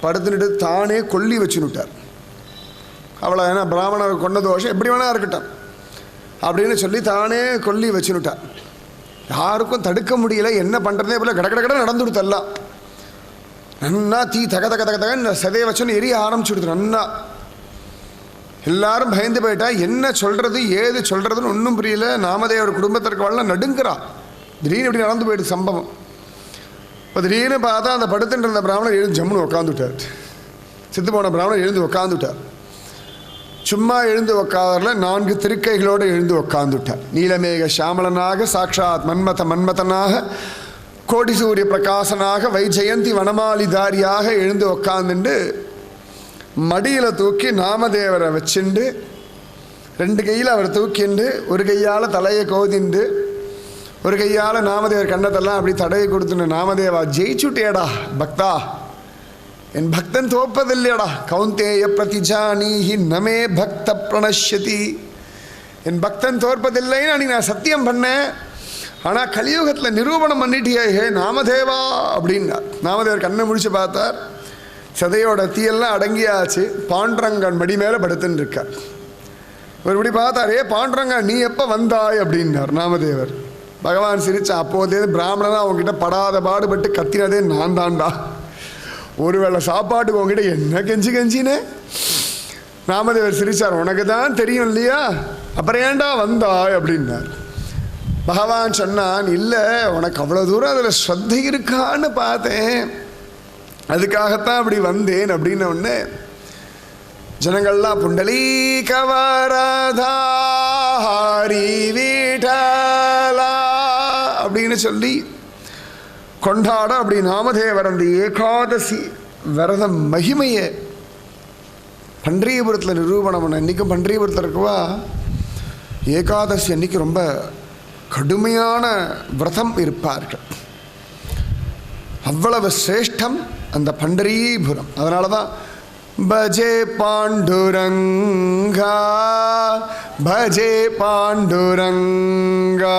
படுத்துட்டு தானே கொல்லி வச்சுன்னுட்டார். அவளை ஏன்னா பிராமணர் கொண்ட தோஷம் எப்படி வேணா இருக்கட்டும் அப்படின்னு சொல்லி தானே கொல்லி வச்சுன்னுட்டார். யாருக்கும் தடுக்க முடியல. என்ன பண்ணுறதே போல கடை நடந்து கொடுத்தல்லாம். நன்னா தீ தக தக தக தக சதையை வச்சோன்னு எரிய ஆரம்பிச்சுடுது. நன்னா எல்லாரும் பயந்து போயிட்டா. என்ன சொல்கிறது ஏது சொல்கிறதுன்னு ஒன்றும் புரியல. நாமதேவர் குடும்பத்திற்கு வாழ நடுங்கிறா. திடீர்னு இப்படி நடந்து போயிடுது சம்பவம். இப்போ திடீர்னு பார்த்தா அந்த படுத்துட்டு இருந்த பிராமணர் எழுந்து ஜம்முன்னு உட்காந்துட்டார். செத்து போன பிராமணர் எழுந்து உட்காந்துட்டார். சும்மா எழுந்து உட்காதல 4 திருக்கைகளோடு எழுந்து உட்காந்துட்டார். நீலமேக சாமலனாக சாட்சாத் மன்மதனாக கோடி சூரிய பிரகாசனாக வைஜெயந்தி வனமாலிதாரியாக எழுந்து உட்காந்துண்டு மடியில் தூக்கி நாமதேவரை வச்சுண்டு 2 கையில் அவர் தூக்கிண்டு ஒரு கையால் தலையை கோதிண்டு ஒரு கையால் நாமதேவர் கண்ணத்தெல்லாம் அப்படி தடவை கொடுத்துன்னு, நாமதேவா ஜெயிச்சுட்டேடா பக்தா, என் பக்தன் தோப்பதில்லையடா. கௌந்தேய பிரதிஜானீஹி நமே பக்த பிரணஷ்யதி. என் பக்தன் தோற்பதில்லைன்னு அன்னைக்கு நான் சத்தியம் பண்ணேன். ஆனால் கலியுகத்தில் நிரூபணம் பண்ணிட்டியே ஹே நாமதேவா அப்படின்னா. நாமதேவர் கண்ணை முடிச்சு பார்த்தார். சதையோட தீயெல்லாம் அடங்கியாச்சு. பாண்டரங்கன் மடி மேலே படுத்துன்னு இருக்கார். ஒரு இப்படி பார்த்தார். ஏ பாண்டரங்கா நீ எப்போ வந்தாய் அப்படின்னார் நாமதேவர். பகவான் சிரிச்சா. அப்போதே பிராமணனா அவங்ககிட்ட படாத பாடுபட்டு கத்தினதே நான் தான்டா. ஒருவேளை சாப்பாட்டுக்கு உங்ககிட்ட என்ன கெஞ்சினே. நாமதேவர் சிரிச்சார். உனக்கு தான் தெரியும் இல்லையா, அப்புறம் ஏன்டா வந்தாய் அப்படின்னார். பகவான் சொன்னான், இல்லை உனக்கு அவ்வளோ தூரம் அதில் ஸ்ரத்தை இருக்கான்னு பார்த்தேன், அதுக்காகத்தான் அப்படி வந்தேன் அப்படின்ன உடனே ஜனங்கள்லாம் புண்டலீகவரதாரி வீட்டலா அப்படின்னு சொல்லி கொண்டாட அப்படி நாமதேவர் அந்த ஏகாதசி விரத மகிமையை பண்டரிபுரத்தில் நிரூபணம் பண்ண. இன்றைக்கும் பண்டரிபுரத்தில் இருக்கவா ஏகாதசி அன்னைக்கு ரொம்ப கடுமையான விரதம் இருப்பார்கள். அவ்வளவு சிரேஷ்டம் அந்த பண்டரிபுரம். அதனால தான் பஜே பாண்டுரங்கா பஜே பாண்டுரங்கா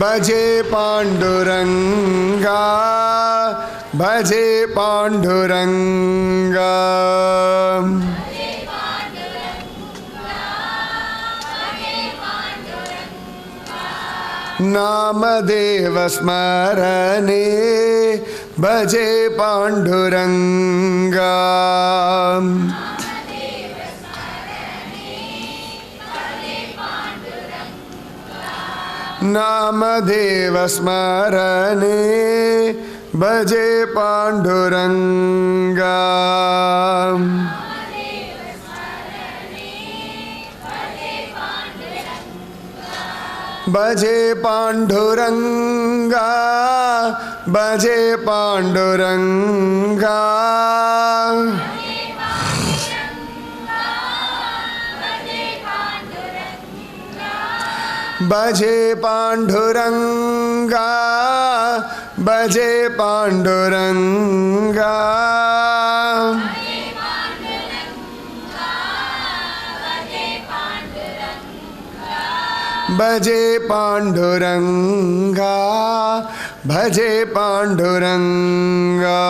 பஜே பாண்டுரங்கா பஜே பாண்டுரங்கா. नामदेव स्मरणे भजे पांडुरंगा. नामदेव स्मरणे भजे पांडुरंगा. भजे पांडुरंगा भजे पांडुरंगा. भजे पांडुरंगा भजे पांडुरंगा. भजे पांडुरंगा भजे पांडुरंगा.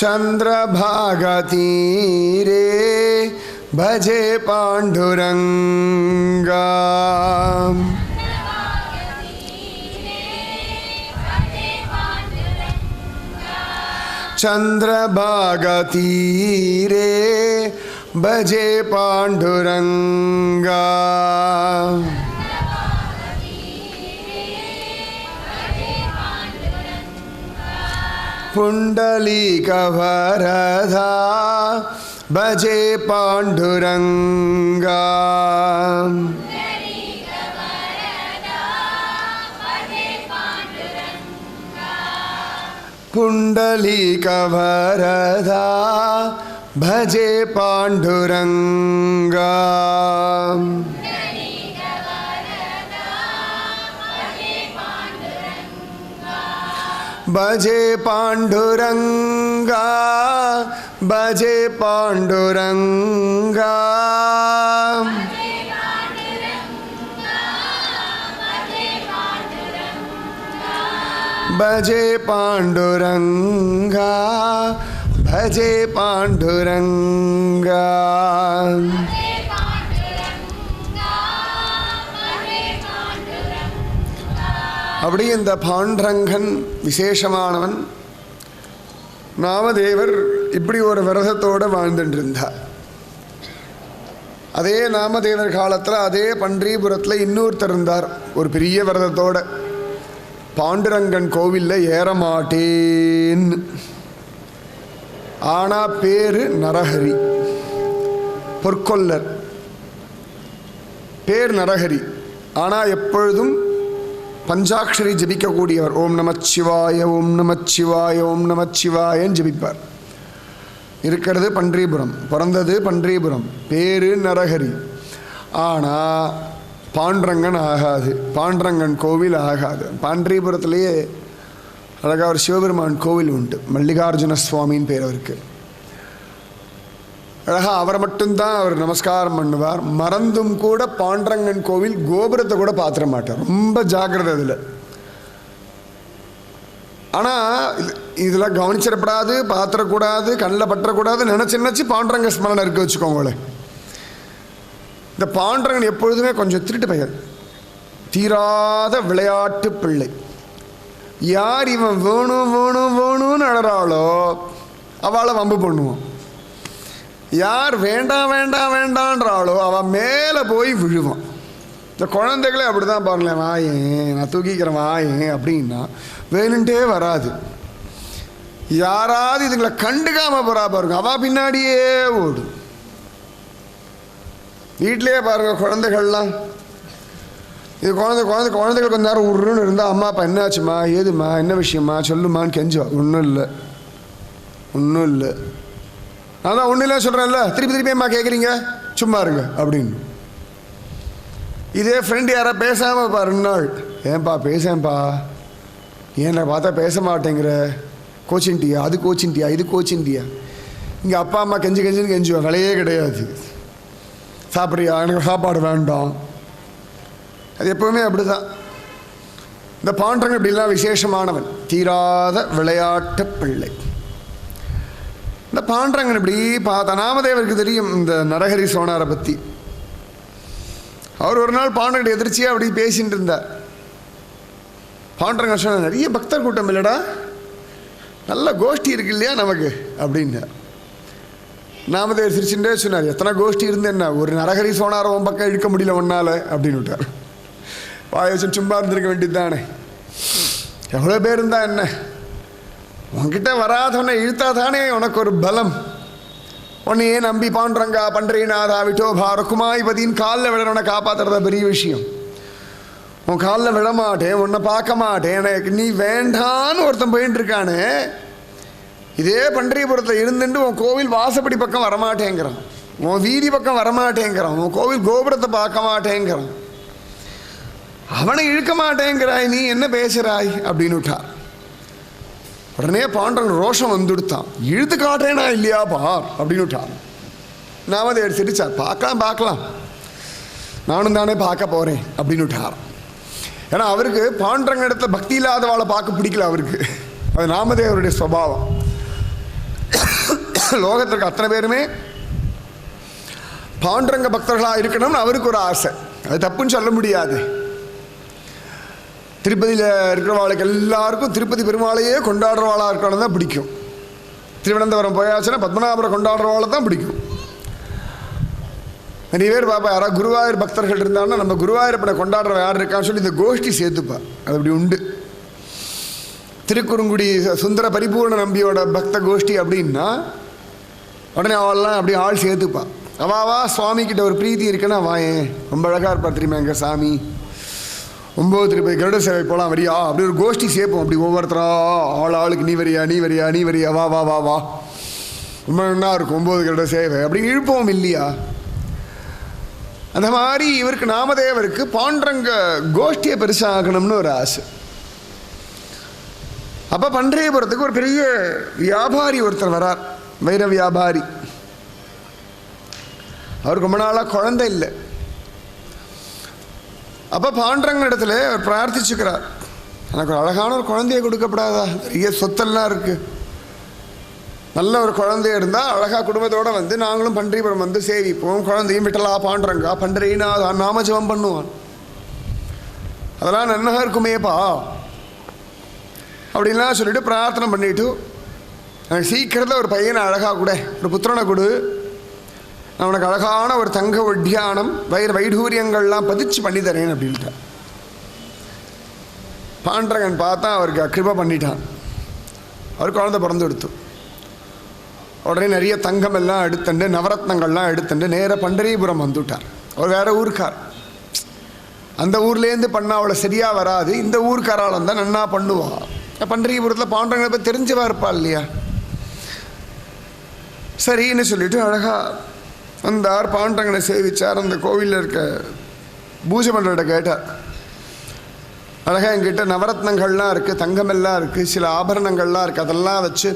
चंद्रभागा तीरे भजे पांडुरंगा. चंद्रभागा तीरे भजे पांडुरंगा. पुंडलीकवरदा भजे पांडुरंगा. पुंडलीकवरदा भजे पांडुरंगा. भजे पांडुरंगा பஜே பாண்டுரங்கா பஜே பாண்டுரங்கா பஜே பாண்டுரங்கா. அப்படி இந்த பாண்டரங்கன் விசேஷமானவன். நாமதேவர் இப்படி ஒரு விரதத்தோடு வாழ்ந்துட்டு இருந்தார். அதே நாமதேவர் காலத்தில் அதே பன்றிபுரத்தில் இன்னொருத்தர் இருந்தார் ஒரு பெரிய விரதத்தோட. பாண்டுரங்கன் கோவிலில் ஏறமாட்டேன்னு. ஆனால் பேர் நரஹரி, பொற்கொல்லர். பேர் நரஹரி, ஆனால் எப்பொழுதும் பஞ்சாட்சரி ஜபிக்கக்கூடியவர். ஓம் நமச்சிவாய ஓம் நமச்சிவாய ஓம் நமச்சிவாயன்னு ஜபிப்பார். இருக்கிறது பன்றிபுரம், பிறந்தது பன்றிபுரம், பேரு நரஹரி. ஆனால் பாண்டரங்கன் ஆகாது, பாண்டரங்கன் கோவில் ஆகாது. பன்றிபுரத்திலேயே அழகாக ஒரு சிவபெருமான் கோவில் உண்டு, மல்லிகார்ஜுன சுவாமின்னு பேர் அவருக்கு. அழகாக அவரை மட்டும்தான் அவர் நமஸ்காரம் பண்ணுவார். மறந்தும் கூட பாண்டரங்கன் கோவில் கோபுரத்தை கூட பார்த்துட மாட்டார், ரொம்ப ஜாக்கிரதை அதில். ஆனால் இதெல்லாம் கவனிச்சிடப்படாது, பார்த்துடக்கூடாது, கண்ணில் பற்றக்கூடாது நினச்சி பாண்டரங்க ஸ்மரணை இருக்க வச்சுக்கோங்களேன். இந்த பாண்டரங்கன் எப்பொழுதுமே கொஞ்சம் திருட்டு பையன், தீராத விளையாட்டு பிள்ளை. யார் இவன் வேணும் வேணும் வேணும்னு அழறாளோ அவளை வம்பு பண்ணுவான். யார் வேண்டாம் வேண்டாம் வேண்டான்றாளோ அவன் மேலே போய் விழுவான். இந்த குழந்தைகளே அப்படி தான் பாருங்களேன். வாயேன் நான் தூக்கிக்கிறேன் வாயேன் அப்படின்னா வேணுன்ட்டே வராது. யாராவது இதுங்களை கண்டுக்காமல் போகிறா பாருங்க, அவள் பின்னாடியே ஓடும். வீட்டிலே பாருங்க குழந்தைகள்லாம், இது குழந்தைகள் கொஞ்ச நேரம் உருன்னு இருந்தால் அம்மா அப்பா என்னாச்சுமா ஏதுமா என்ன விஷயமா சொல்லுமான்னு கெஞ்சுவா. ஒன்றும் இல்லை நான் தான் ஒன்றும் இல்லை சொல்கிறேன்ல, திருப்பி அம்மா கேட்குறீங்க சும்மா இருங்க அப்படின்னு. இதே ஃப்ரெண்டு யாரா பேசாமல் பா 2 நாள், ஏன்பா பேசேன்ப்பா, ஏன்னா பார்த்தா பேச மாட்டேங்கிற, கோச்சின்ட்டியா அது கோச்சின்ட்டியா இது கோச்சின்ட்டியா. இங்கே அப்பா அம்மா கெஞ்சுன்னு கெஞ்சுவா, வேலையே கிடையாது. சாப்பிட்றியா, எனக்கு சாப்பாடு வேண்டாம். அது எப்போவுமே அப்படி தான். இந்த பாண்டரங்கன் இப்படிலாம் விசேஷமானவன், தீராத விளையாட்டு பிள்ளை. இந்த பாண்டரங்கன் இப்படி பார்த்தா நாமதேவருக்கு தெரியும் இந்த நரஹரி சோனாரை பற்றி. அவர் ஒரு நாள் பாண்டரங்கன் எதிர்ச்சியாக அப்படி பேசிகிட்டு இருந்தார். பாண்டரங்கன் சொன்னார், நிறைய பக்தர் கூட்டம் இல்லைடா, நல்ல கோஷ்டி இருக்கு இல்லையா நமக்கு அப்படின்னு. நாமதேவர் சிரிச்சுட்டே சொன்னார், எத்தனை கோஷ்டி இருந்து என்ன, ஒரு நரஹரி சோனாரை உன் பக்கம் இழுக்க முடியல ஒன்னால் அப்படின்னு விட்டார். வாய வச்சு சும்மா இருந்திருக்க வேண்டியது தானே, எவ்வளோ பேர் இருந்தா என்ன, உன்கிட்ட வராதவனை இழுத்தா தானே உனக்கு ஒரு பலம். உன்னையே நம்பி பாண்டரங்கா பண்டரிநாதா விட்டோபா ருக்குமாய்பதின்னு காலில் விழறவனை காப்பாற்றுறதா பெரிய விஷயம். உன் காலில் விழமாட்டேன், உன்னை பார்க்க மாட்டேன், எனக்கு நீ வேண்டான்னு ஒருத்தன் போயிட்டு இருக்கானே, இதே பண்டரிபுரத்தில் இருந்துட்டு உன் கோவில் வாசப்படி பக்கம் வரமாட்டேங்கிறான், உன் வீதி பக்கம் வரமாட்டேங்கிறான், உன் கோவில் கோபுரத்தை பார்க்க மாட்டேங்கிறான், அவனை இழுக்க மாட்டேங்கிறாய், நீ என்ன பேசுகிறாய் அப்படின்னு விட்டார். உடனே பாண்டரங்கன் ரோஷம் வந்துடுத்தான், இழுத்து காட்டுறேனா இல்லையா பார் அப்படின்னு விட்டார். நாமதேவர் சிரிச்சார், பார்க்கலாம் நானும் தானே பார்க்க போகிறேன் அப்படின்னு விட்டார். ஏன்னா அவருக்கு பாண்டரங்க இடத்துல பக்தி இல்லாதவாளை பார்க்க பிடிக்கல அவருக்கு, அது நாமதேவருடைய சுபாவம். லோகத்திற்கு அத்தனை பேருமே பாண்டரங்க பக்தர்களாக இருக்கணும்னு அவருக்கு ஒரு ஆசை, அது தப்புன்னு சொல்ல முடியாது. திருப்பதியில் இருக்கிறவாளுக்கு எல்லாருக்கும் திருப்பதி பெருமாளையே கொண்டாடுறவாளாக இருக்கணும் தான் பிடிக்கும். திருவனந்தபுரம் போயாச்சுன்னா பத்மநாபுரம் கொண்டாடுறவாளை தான் பிடிக்கும். நிறைய பேர் பாப்பா யாராவது குருவாயூர் பக்தர்கள் இருந்தாங்கன்னா நம்ம குருவாயூரப்பனை கொண்டாடுற யார் இருக்கான்னு சொல்லி இந்த கோஷ்டி சேர்த்துப்பா, அது அப்படி உண்டு. திருக்குறுங்குடி சுந்தர பரிபூர்ண நம்பியோட பக்த கோஷ்டி அப்படின்னா உடனே அவள்லாம் அப்படி ஆள் சேர்த்துப்பா. அவாவா சுவாமி கிட்ட ஒரு பிரீத்தி இருக்குன்னா வாயேன் ரொம்ப அழகாக இருப்பா தெரியுமா எங்கள் சாமி, 9 திருப்பதி கருட சேவை போகலாம் வரியா அப்படி ஒரு கோஷ்டி சேர்ப்போம். அப்படி ஒவ்வொருத்தரா ஆளுக்கு நீ வரியா வா வா வா வா ரொம்ப நல்லா இருக்கும் 9 கருட சேவை அப்படி இழுப்போம் இல்லையா. அந்த மாதிரி இவருக்கு நாமதேவருக்கு பாண்டரங்க கோஷ்டியை பெருசாகணும்னு ஒரு ஆசை. அப்போ பண்டரிபுரத்துக்கு ஒரு பெரிய வியாபாரி ஒருத்தர் வரார். வைர வியாபாரி. அவருக்கு ரொம்ப நாளாக குழந்தை இல்லை. அப்போ பாண்டரங்கன் இடத்துல அவர் பிரார்த்திச்சுக்கிறார், எனக்கு ஒரு அழகான ஒரு குழந்தைய கொடுக்கப்படாதா, நிறைய சொத்தெல்லாம் இருக்குது, நல்ல ஒரு குழந்தைய இருந்தால் அழகாக குடும்பத்தோடு வந்து நாங்களும் பண்டரிபுரம் வந்து சேவிப்போம், குழந்தையும் விட்டலா பாண்டரங்கா பண்டரினா நாமஜபம் பண்ணுவான், அதெல்லாம் நன்னா இருக்குமேப்பா அப்படின்லாம் சொல்லிட்டு பிரார்த்தனை பண்ணிவிட்டு, எனக்கு சீக்கிரத்தில் ஒரு பையனை அழகாக கூட ஒரு புத்திரனை கொடு, நான் உனக்கு அழகான ஒரு தங்க ஒட்டியானம் வைடூரியங்கள்லாம் பதிச்சு பண்ணி தரேன் அப்படின்ட்டான். பாண்டரங்கன் பார்த்தா அவருக்கு கிருபை பண்ணிட்டான். அவர் குழந்தை பிறந்து எடுத்து உடனே நிறைய தங்கம் எல்லாம் எடுத்துட்டு நவரத்னங்கள்லாம் எடுத்துட்டு நேராக பண்டரிபுரம் வந்துவிட்டார். அவர் வேற ஊருக்கார். அந்த ஊர்லேருந்து பண்ணால் அவளை சரியாக வராது, இந்த ஊருக்காரால் தான் நன்னா பண்ணுவாள். பண்டரிபுரத்தில் பாண்டரங்கனை போய் தெரிஞ்சவா இருப்பாள் இல்லையா, சரின்னு சொல்லிட்டு அழகாக வந்தார். பாண்டரங்கனை சேவிச்சார். அந்த கோவிலில் இருக்க பூஜை பண்ணுறத கேட்டார். அழகாக என்கிட்ட நவரத்னங்கள்லாம் இருக்குது, தங்கமெல்லாம் இருக்குது, சில ஆபரணங்கள்லாம் இருக்குது, அதெல்லாம் வச்சு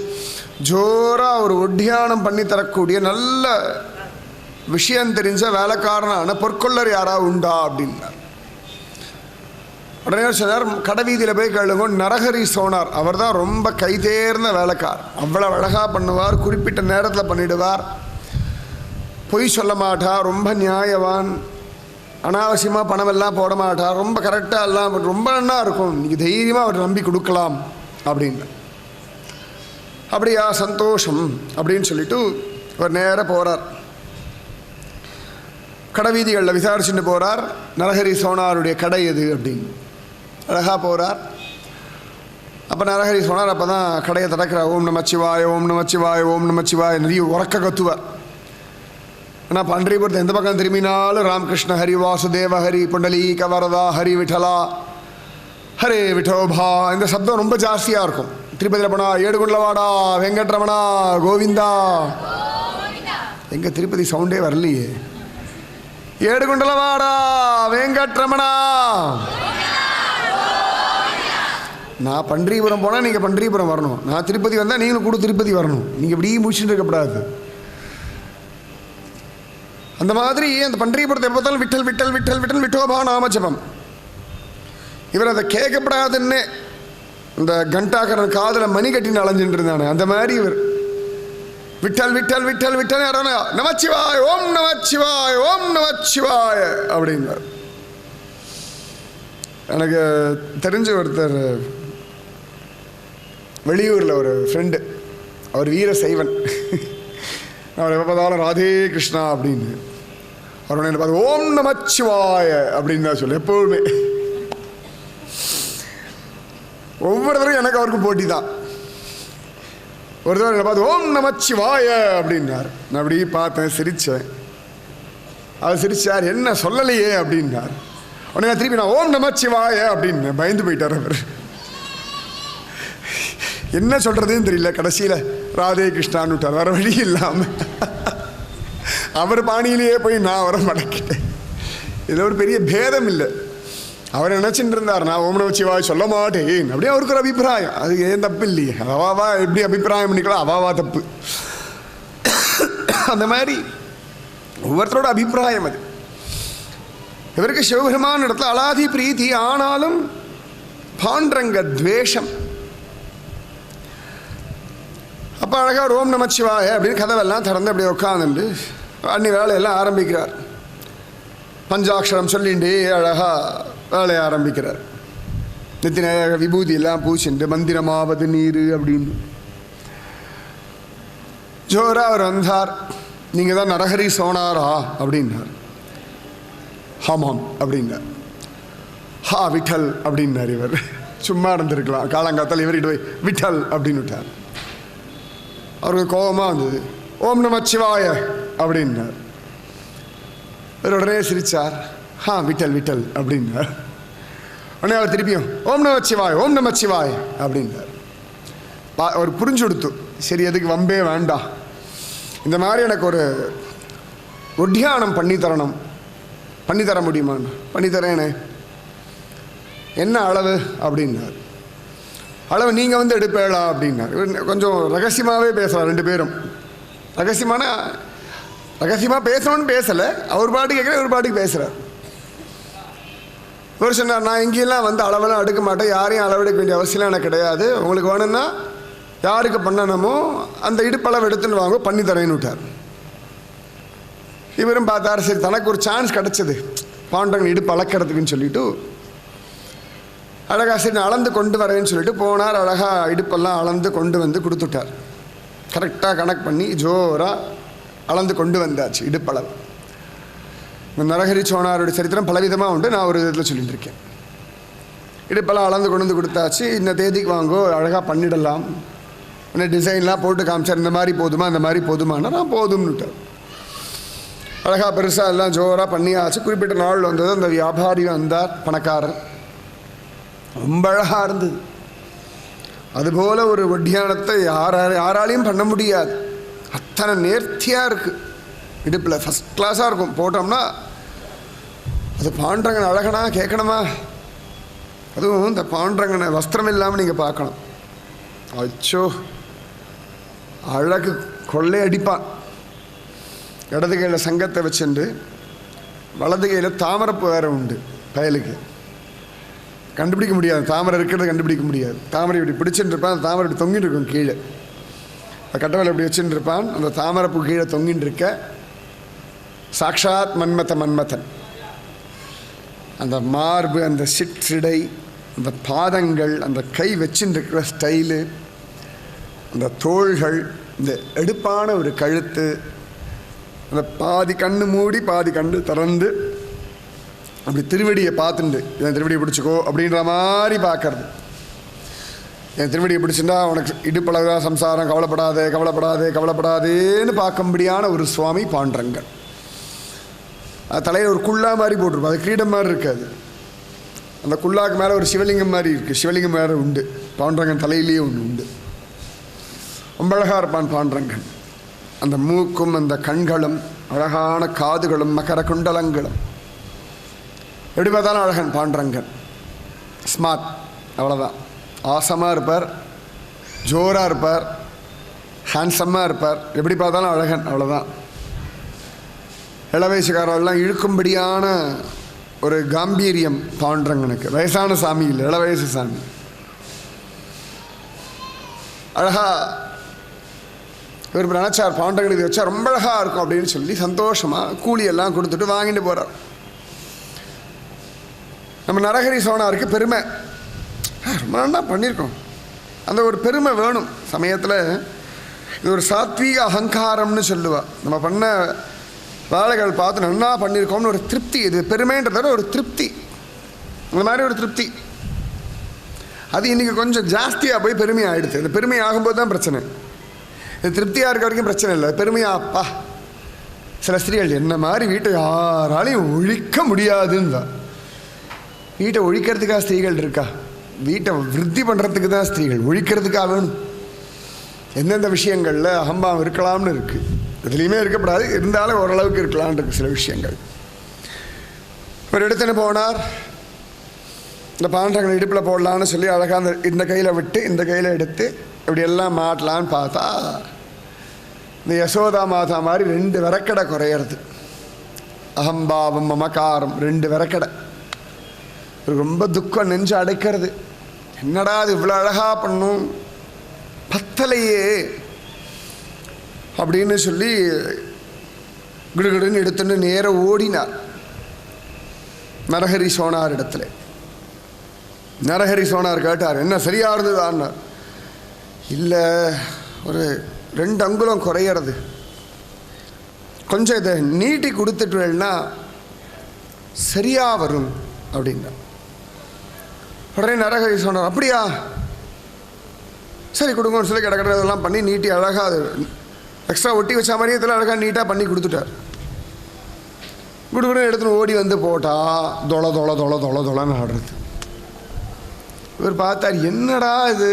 ஜோராக ஒரு ஒட்டியானம் பண்ணி தரக்கூடிய நல்ல விஷயம் தெரிஞ்ச வேலைக்காரனான பொற்கொள்ளர் யாராவது உண்டா அப்படின்னார். உடனே சொன்னார், கடைவீதியில் போய் கேளுங்க, நரஹரி சோனார், அவர் தான் ரொம்ப கைதேர்ந்த வேலைக்கார், அவ்வளோ அழகாக பண்ணுவார், குறிப்பிட்ட நேரத்தில் பண்ணிவிடுவார், பொய் சொல்ல மாட்டார், ரொம்ப நியாயவான், அனாவசியமாக பணமெல்லாம் போட மாட்டார், ரொம்ப கரெக்டாக எல்லாம் ரொம்ப நல்லா இருக்கும், நீங்கள் தைரியமாக அவர் நம்பி கொடுக்கலாம் அப்படின்னு. அப்படியா, சந்தோஷம் அப்படின்னு சொல்லிட்டு அவர் நேராக போகிறார். கடைவீதிகளில் விசாரிச்சுட்டு போகிறார், நரஹரி சோனாருடைய கடை எது அப்படின்னு. அழகாக போகிறார். அப்போ நரஹரி சோனார் அப்போ தான் கடையை திறக்கிறார். ஓம் நமச்சிவாய ஓம் நமச்சிவாய ஓம் நமச்சிவாய நிறைய உறக்க கத்துவார். ஆனால் பண்டரிபுரத்தை எந்த பக்கம் திரும்பினாலும் ராமகிருஷ்ண ஹரி வாசுதேவ ஹரி புண்டலீக வரதா ஹரி விட்டலா ஹரே விட்டோபா இந்த சப்தம் ரொம்ப ஜாஸ்தியாக இருக்கும். திருப்பதியில் போனால் ஏடுகுண்டலவாடா வெங்கட்ரமணா கோவிந்தா. எங்கள் திருப்பதி சவுண்டே வரலையே. ஏடுகுண்டலவாடா வெங்கட்ரமணா. நான் பண்டரிபுரம் போனால் நீங்கள் பண்டரிபுரம் வரணும், நான் திருப்பதி வந்தால் நீங்களும் கூட திருப்பதி வரணும், நீங்கள் இப்படி முடிச்சுட்டு இருக்கக்கூடாது. அந்த மாதிரி அந்த பண்டரிபுரத்தை எப்போ பார்த்தாலும் விட்டல் விட்டல் விட்டல் விட்டல் விட்டோபா நாமஜபம். இவர் அதை கேட்கப்படாதுன்னு இந்த கண்டாக்கரன் காதில் மணி கட்டின்னு அலைஞ்சிட்டு இருந்தானே, அந்த மாதிரி இவர் விட்டல் விட்டல் விட்டல் விட்டல் யாரோ நமச்சிவாய் ஓம் நமச்சிவாய் ஓம் நமச்சிவாய அப்படின்னார். எனக்கு தெரிஞ்ச ஒருத்தர் வெளியூரில் ஒரு ஃப்ரெண்டு, அவர் வீர சைவன், அவர் எப்போ பார்த்தாலும் ராதே கிருஷ்ணா அப்படின்னு, அவர் என்ன பார்த்து ஓம் நமச்சிவாய அப்படின்னு தான் சொல்லு எப்போவுமே. ஒவ்வொரு தடவையும் எனக்கு அவருக்கு போட்டி தான். ஒரு தடவை என்ன பார்த்து ஓம் நமச்சிவாய அப்படின்னார். நான் அப்படி பார்த்தேன், சிரித்தேன். அவர் சிரிச்சார், என்ன சொல்லலையே அப்படின்னார். உடனே நான் திருப்பி நான் ஓம் நமச்சிவாய அப்படின்னு பயந்து போயிட்டார். அவர் என்ன சொல்கிறதுன்னு தெரியல. கடைசியில் ராதே கிருஷ்ணான்னு விட்டார், வர வழி இல்லாமல். அவர் பாணியிலேயே போய் நான் வர மடக்கிட்டேன். இதில் ஒரு பெரிய பேதம் இல்லை. அவர் நினச்சிட்டு இருந்தார் நான் ஓம் நமச்சிவாய் சொல்ல மாட்டேன் அப்படியே அவருக்கு ஒரு அபிப்பிராயம். அது ஏன் தப்பு இல்லையே, அவாவா எப்படி அபிப்பிராயம் பண்ணிக்கலாம், அவாவா தப்பு. அந்த மாதிரி ஒவ்வொருத்தரோட அபிப்பிராயம் அது. இவருக்கு சிவபெருமான இடத்துல அலாதி பிரீத்தி, ஆனாலும் பாண்டரங்க துவேஷம். அப்போ அழகாக ஓம் நமச்சிவாய அப்படின்னு கதவெல்லாம் திறந்து அப்படியே உட்காந்துட்டு அன்னி வேலையெல்லாம் ஆரம்பிக்கிறார். பஞ்சாட்சரம் சொல்லிட்டு அழகாக வேலையை ஆரம்பிக்கிறார். நித்திய விபூதி எல்லாம் பூச்சிண்டு மந்திரமாவது நீர் அப்படின்னு ஜோரா அவர் வந்தார். நீங்கள் தான் நரஹரி சோனாரா அப்படின்னார். ஆமாம் அப்படின்னார். ஹா விட்டல் அப்படின்னார். இவர் சும்மா இருந்திருக்கலாம், காலங்காத்தால் இவர்கிட்ட போய் விட்டல் அப்படின்னு விட்டார். அவருக்கு கோபமாக வந்தது. ஓம் நமச்சிவாய அப்படின்னார். இவர் உடனே சிரிச்சார். விட்டல் விட்டல் அப்படின்னார். உடனே அவர் திருப்பியும் ஓம் நமச்சிவாய் ஓம் நமச்சிவாய் அப்படின்னார். அவர் புரிஞ்சு கொடுத்து, சரி எதுக்கு வம்பே வேண்டாம், இந்த மாதிரி எனக்கு ஒரு ஒட்டியானம் பண்ணித்தரணும், பண்ணித்தர முடியுமான்னு. பண்ணித்தரேனே, என்ன அளவு அப்படின்னார். அளவு நீங்கள் வந்து எடுப்பேளா அப்படின்னார். கொஞ்சம் ரகசியமாகவே பேசுகிறார் ரெண்டு பேரும். ரகசியமாக பேசணும்னு பேசலை, அவர் பாட்டுக்கு கேட்குற ஒரு பாட்டுக்கு பேசுகிறார். ஒரு சொன்னார், நான் எங்கேயெல்லாம் வந்து அளவெல்லாம் எடுக்க மாட்டேன், யாரையும் அளவெடுக்க வேண்டிய அவசியம் எனக்கு கிடையாது, உங்களுக்கு வேணும்னா யாருக்கு பண்ணணுமோ அந்த இடுப்பளவு எடுத்துன்னு வாங்க பண்ணி தரேன்னு விட்டார். இவரும் பார்த்தார், சரி தனக்கு ஒரு சான்ஸ் கிடச்சிது பாண்டவன் இடுப்பு அளக்கிறதுக்குன்னு சொல்லிட்டு அழகாக சரி நான் அளந்து கொண்டு வரேன்னு சொல்லிட்டு போனார். அழகாக இடுப்பெல்லாம் அளந்து கொண்டு வந்து கொடுத்துட்டார். கரெக்டாக கணக்கு பண்ணி ஜோராக அளந்து கொண்டு வந்தாச்சு இடுப்பளவு. இந்த நரஹரி சோனாருடைய சரித்திரம் பலவிதமாக உண்டு, நான் ஒரு இதில் சொல்லிட்டு இருக்கேன். இடுப்பெல்லாம் அளந்து கொண்டு வந்து கொடுத்தாச்சு. இந்த தேதிக்கு வாங்கோ அழகாக பண்ணிடலாம், என்ன டிசைன்லாம் போட்டு காமிச்சார். இந்த மாதிரி போதுமா அந்த மாதிரி போதுமானா நான் போதும்னுட்டார். அழகாக பெருசாக எல்லாம் ஜோராக பண்ணியாச்சு. குறிப்பிட்ட நாள் வந்தது. அந்த வியாபாரி வந்தார், பணக்காரர், ரொம்ப அழகாக இருந்தது. அதுபோல் ஒரு ஒட்டியானத்தை யாராலையும் பண்ண முடியாது. அத்தனை நேர்த்தியாக இருக்குது. இடுப்பில் ஃபஸ்ட் கிளாஸாக இருக்கும். போட்டோம்னா அது பாண்டரங்கன் அழகனா கேட்கணுமா? அதுவும் இந்த பாண்டரங்கனை வஸ்திரம் இல்லாமல் நீங்கள் பார்க்கணும். அச்சோ, அழகு கொள்ளை அடிப்பான். இடது கையில் சங்கத்தை வச்சுண்டு வலது கையில் தாமரைப்பு வேறு உண்டு. பயலுக்கு கண்டுபிடிக்க முடியாது, தாமரை இருக்கிறத கண்டுபிடிக்க முடியாது. தாமரை இப்படி பிடிச்சிட்டு இருப்பான், அந்த தாமரை இப்படி தொங்கிட்டு இருக்கும் கீழே. கட்டவலை இப்படி வச்சுட்டு இருப்பான், அந்த தாமரைப்பூ கீழே தொங்கிட்டு இருக்க சாக்ஷாத் மன்மதன். அந்த மார்பு, அந்த சிடை, அந்த பாதங்கள், அந்த கை வச்சுட்டு இருக்கிற ஸ்டைலு, அந்த தோள்கள், இந்த எடுப்பான ஒரு கழுத்து, அந்த பாதி கண்ணு மூடி பாதி கண்ணு திறந்து அப்படி திருவடியை பார்த்துண்டு என் திருவடியை பிடிச்சிக்கோ அப்படின்ற மாதிரி பார்க்கறது. என் திருவடியை பிடிச்சிருந்தா உனக்கு இடுப்பளவா சம்சாரம், கவலைப்படாதேன்னு பார்க்கும்படியான ஒரு சுவாமி பாண்டரங்கன். அது தலையில் ஒரு குள்ளா மாதிரி போட்டிருப்போம், அது கிரீடம் மாதிரி இருக்காது. அந்த குல்லாக்கு மேலே ஒரு சிவலிங்கம் மாதிரி இருக்குது. சிவலிங்கம் வேறு உண்டு, பாண்டரங்கன் தலையிலேயே ஒன்று உண்டு. ரொம்ப அழகாக இருப்பான் பாண்டரங்கன். அந்த மூக்கும் அந்த கண்களும் அழகான காதுகளும் மகர குண்டலங்களும், எப்படி பார்த்தாலும் அழகன் பாண்டரங்கன். ஸ்மார்ட், அவ்வளோதான். ஆசமாக இருப்பார், ஜோராக இருப்பார், ஹேண்ட்ஸம்மாக இருப்பார். எப்படி பார்த்தாலும் அழகன், அவ்வளோதான். இளவயசுக்காரெல்லாம் இழுக்கும்படியான ஒரு காம்பீரியம் பாண்டரங்கனுக்கு. வயசான சாமி இல்லை, இளவயசு சாமி. அழகா இவர் நினச்சார், பாண்டரங்கன் இது வச்சா ரொம்ப அழகாக இருக்கும் அப்படின்னு சொல்லி சந்தோஷமாக கூலியெல்லாம் கொடுத்துட்டு வாங்கிட்டு போகிறார். நம்ம நரஹரி சோனாருக்கு பெருமை, ரொம்ப நல்லா பண்ணியிருக்கோம், அந்த ஒரு பெருமை வேணும். சமயத்தில் இது ஒரு சாத்வீக அகங்காரம்னு சொல்லுவாள். நம்ம பண்ண வேலைகள் பார்த்து நல்லா பண்ணியிருக்கோம்னு ஒரு திருப்தி. இது பெருமைன்றத ஒரு திருப்தி, அந்த மாதிரி ஒரு திருப்தி. அது இன்றைக்கி கொஞ்சம் ஜாஸ்தியாக போய் பெருமை ஆகிடுது. இந்த பெருமை ஆகும்போது தான் பிரச்சனை. இது திருப்தியாக இருக்க வரைக்கும் பிரச்சனை இல்லை. பெருமையாக அப்பா சில ஸ்திரீகள் என்ன மாதிரி வீட்டை யாராலையும் ஒழிக்க முடியாதுன்னு தான். வீட்டை ஒழிக்கிறதுக்காக ஸ்திரீகள் இருக்கா? வீட்டை விருத்தி பண்ணுறதுக்கு தான் ஸ்திரீகள், ஒழிக்கிறதுக்காக வேணும். எந்தெந்த விஷயங்களில் அகம்பாவம் இருக்கலாம்னு இருக்குது, எதுலேயுமே இருக்கப்படாது, இருந்தாலும் ஓரளவுக்கு இருக்கலாம்னு இருக்குது சில விஷயங்கள். ஒரு எடுத்துன்னு போனார், இந்த பாண்டரங்கன் இடுப்பில் போடலான்னு சொல்லி அழகாக இந்த கையில் விட்டு இந்த கையில் எடுத்து இப்படி எல்லாம் மாட்டலான்னு பார்த்தா இந்த யசோதா மாதா மாதிரி 2 விரக்கடை குறையிறது. அகம்பாவம் மமகாரம் 2 விரக்கடை. ரொம்ப துக்கம், நெஞ்சு அடைக்கிறது. என்னடா அது இவ்வளோ அழகாக பண்ணும், பத்தலையே அப்படின்னு சொல்லி கிடுகிடுன்னு எடுத்துன்னு நேராக ஓடினார் நரஹரி சோனார் இடத்துல. நரஹரி சோனார் கேட்டார், என்ன சரியாக இருந்ததான்னு. இல்லை, ஒரு 2 அங்குலம் குறையிறது, கொஞ்சம் இதை நீட்டி கொடுத்துட்டுனா சரியாக வரும் அப்படின்னா. உடனே நரஹரி சொன்னார், அப்படியா, சரி கொடுங்கன்னு சொல்லி கிடக்கிற இதெல்லாம் பண்ணி நீட்டி அழகாக அது எக்ஸ்ட்ரா ஒட்டி வச்ச மாதிரியே இதெல்லாம் அழகாக நீட்டாக பண்ணி கொடுத்துட்டார். குடுகுடு எடுத்துன்னு ஓடி வந்து போட்டால் தொலைன்னு ஆடுறது. இவர் பார்த்தார், என்னடா இது,